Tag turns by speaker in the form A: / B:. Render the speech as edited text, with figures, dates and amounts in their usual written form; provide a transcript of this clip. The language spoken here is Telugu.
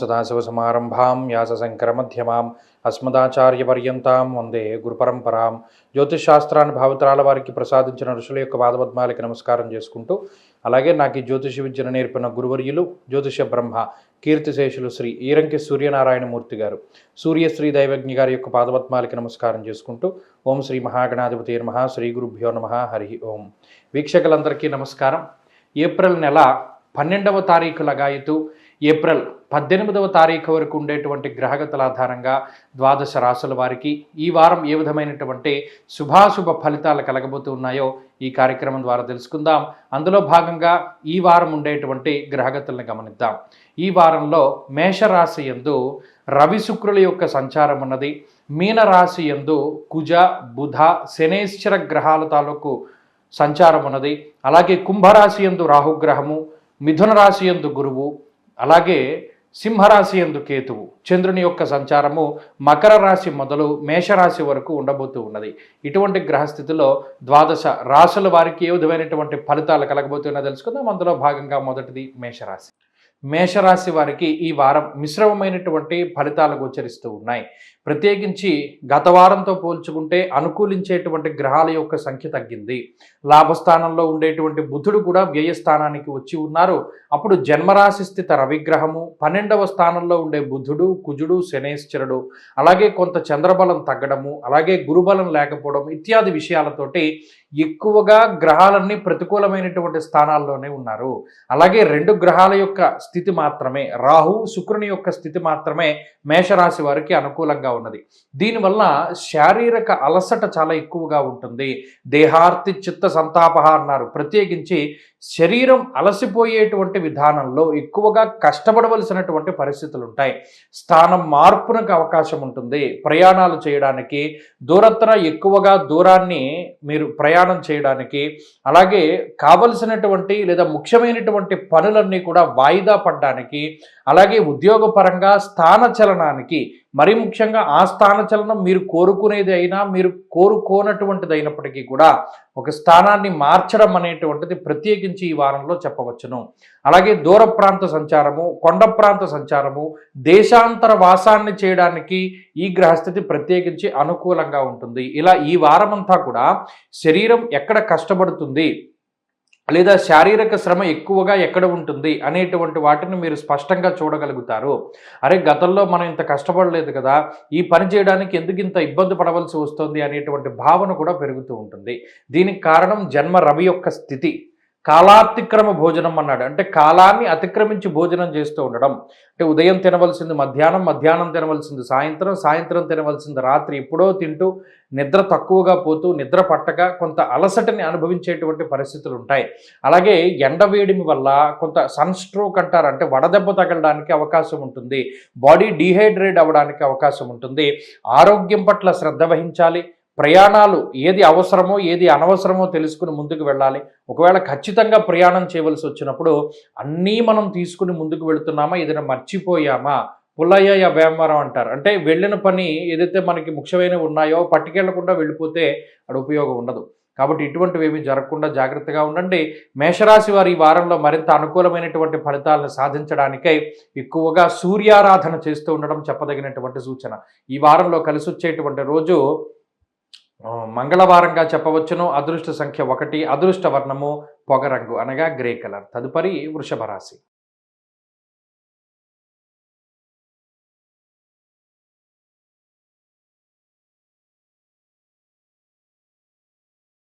A: సదాశివసమారంభాం వ్యాసశంకరమధ్యమాం అస్మదాచార్యపర్యంతాం వందే గురుపరంపరాం. జ్యోతిషశాస్త్రాన్ని భావితరాల వారికి ప్రసాదించిన ఋషుల యొక్క పాదపద్మాలకి నమస్కారం చేసుకుంటూ, అలాగే నాకు ఈ జ్యోతిష విద్యను నేర్పిన గురువర్యులు జ్యోతిష బ్రహ్మ కీర్తిశేషులు శ్రీ ఈరంకి సూర్యనారాయణమూర్తి గారు, సూర్యశ్రీ దైవజ్ఞ గారి యొక్క పాదపద్మాలకి నమస్కారం చేసుకుంటూ, ఓం శ్రీ మహాగణాధిపతి నమః, శ్రీ గురుభ్యో నమః, హరి ఓం. వీక్షకులందరికీ నమస్కారం. ఏప్రిల్ నెల 12వ తారీఖు లగాయతు ఏప్రిల్ 18వ తారీఖు వరకు ఉండేటువంటి గ్రహగతుల ఆధారంగా ద్వాదశ రాశుల వారికి ఈ వారం ఏ విధమైనటువంటి శుభాశుభ ఫలితాలు కలగబోతూ ఉన్నాయో ఈ కార్యక్రమం ద్వారా తెలుసుకుందాం. అందులో భాగంగా ఈ వారం ఉండేటువంటి గ్రహగతులను గమనిద్దాం. ఈ వారంలో మేషరాశి యందు రవి శుక్రుల యొక్క సంచారం ఉన్నది. మీనరాశి యందు కుజ బుధ శనేశ్వర గ్రహాల తాలూకు సంచారం ఉన్నది. అలాగే కుంభరాశి యందు రాహుగ్రహము, మిథున రాశి యందు గురువు, అలాగే సింహరాశి యందు కేతువు, చంద్రుని యొక్క సంచారము మకర రాశి మొదలు మేషరాశి వరకు ఉండబోతూ ఉన్నది. ఇటువంటి గ్రహస్థితిలో ద్వాదశ రాశుల వారికి ఏ విధమైనటువంటి ఫలితాలు కలగబోతున్నా తెలుసుకుందాం. అందులో భాగంగా మొదటిది మేషరాశి. మేషరాశి వారికి ఈ వారం మిశ్రమమైనటువంటి ఫలితాలు గోచరిస్తూ ఉన్నాయి. ప్రత్యేకించి గత వారంతో పోల్చుకుంటే అనుకూలించేటువంటి గ్రహాల యొక్క సంఖ్య తగ్గింది. లాభస్థానంలో ఉండేటువంటి బుధుడు కూడా వ్యయస్థానానికి వచ్చి ఉన్నారు. అప్పుడు జన్మరాశి స్థిత రవిగ్రహము, 12వ స్థానంలో ఉండే బుధుడు, కుజుడు, శనేశ్వరుడు, అలాగే కొంత చంద్రబలం తగ్గడము, అలాగే గురుబలం లేకపోవడం ఇత్యాది విషయాలతోటి ఎక్కువగా గ్రహాలన్నీ ప్రతికూలమైనటువంటి స్థానాల్లోనే ఉన్నారు. అలాగే 2 గ్రహాల యొక్క స్థితి మాత్రమే, రాహు శుక్రుని యొక్క స్థితి మాత్రమే మేషరాశి వారికి అనుకూలంగా ఉన్నది. దీనివల్ల శారీరక అలసట చాలా ఎక్కువగా ఉంటుంది. దేహార్తి చిత్త సంతాపహ అన్నారు. ప్రత్యేకించి శరీరం అలసిపోయేటువంటి విధానంలో ఎక్కువగా కష్టపడవలసినటువంటి పరిస్థితులు ఉంటాయి. స్థానం మార్పునకు అవకాశం ఉంటుంది. ప్రయాణాలు చేయడానికి, దూరత్న ఎక్కువగా దూరాన్ని మీరు ప్రయాణం చేయడానికి, అలాగే కావలసినటువంటి లేదా ముఖ్యమైనటువంటి పనులన్నీ కూడా వాయిదా పడడానికి, అలాగే ఉద్యోగపరంగా స్థానచలనానికి, మరి ముఖ్యంగా ఆ స్థానచలనం మీరు కోరుకునేది అయినా మీరు కోరుకోనటువంటిది అయినప్పటికీ కూడా ఒక స్థానాన్ని మార్చడం అనేటువంటిది ప్రత్యేకించి ఈ వారంలో చెప్పవచ్చును. అలాగే దూర ప్రాంత సంచారము, కొండ ప్రాంత సంచారము, దేశాంతర వాసాన్ని చేయడానికి ఈ గ్రహస్థితి ప్రత్యేకించి అనుకూలంగా ఉంటుంది. ఇలా ఈ వారమంతా కూడా శరీరం ఎక్కడ కష్టపడుతుంది లేదా శారీరక శ్రమ ఎక్కువగా ఎక్కడ ఉంటుంది అనేటువంటి వాటిని మీరు స్పష్టంగా చూడగలుగుతారు. అరే, గతంలో మనం ఇంత కష్టపడలేదు కదా, ఈ పని చేయడానికి ఎందుకు ఇంత ఇబ్బంది పడవలసి వస్తుంది అనేటువంటి భావన కూడా పెరుగుతూ ఉంటుంది. దీనికి కారణం జన్మ రవి యొక్క స్థితి. కాలాతిక్రమ భోజనం అన్నాడు. అంటే కాలాన్ని అతిక్రమించి భోజనం చేస్తూ ఉండడం. అంటే ఉదయం తినవలసింది మధ్యాహ్నం, మధ్యాహ్నం తినవలసింది సాయంత్రం, సాయంత్రం తినవలసింది రాత్రి, ఎప్పుడో తింటూ నిద్ర తక్కువగా పోతూ నిద్ర పట్టక కొంత అలసటని అనుభవించేటువంటి పరిస్థితులు ఉంటాయి. అలాగే ఎండవేడిమి వల్ల కొంత సన్ స్ట్రోక్ అంటారు, అంటే వడదెబ్బ తగలడానికి అవకాశం ఉంటుంది. బాడీ డీహైడ్రేట్ అవ్వడానికి అవకాశం ఉంటుంది. ఆరోగ్యం పట్ల శ్రద్ధ వహించాలి. ప్రయాణాలు ఏది అవసరమో ఏది అనవసరమో తెలుసుకుని ముందుకు వెళ్ళాలి. ఒకవేళ ఖచ్చితంగా ప్రయాణం చేయవలసి వచ్చినప్పుడు అన్నీ మనం తీసుకుని ముందుకు వెళుతున్నామా, ఏదైనా మర్చిపోయామా, పుల్లయ్య వేమవరం అంటారు. అంటే వెళ్ళిన పని ఏదైతే మనకి ముఖ్యమైనవి ఉన్నాయో పట్టుకెళ్లకుండా వెళ్ళిపోతే అది ఉపయోగం ఉండదు. కాబట్టి ఇటువంటివి ఏమీ జరగకుండా జాగ్రత్తగా ఉండండి. మేషరాశి వారు ఈ వారంలో మరింత అనుకూలమైనటువంటి ఫలితాలను సాధించడానికై ఎక్కువగా సూర్యారాధన చేస్తూ ఉండడం చెప్పదగినటువంటి సూచన. ఈ వారంలో కలిసి వచ్చేటువంటి రోజు మంగళవారంగా చెప్పవచ్చును. అదృష్ట సంఖ్య 1, అదృష్ట వర్ణము పొగరంగు అనగా గ్రే కలర్. తదుపరి వృషభ రాశి.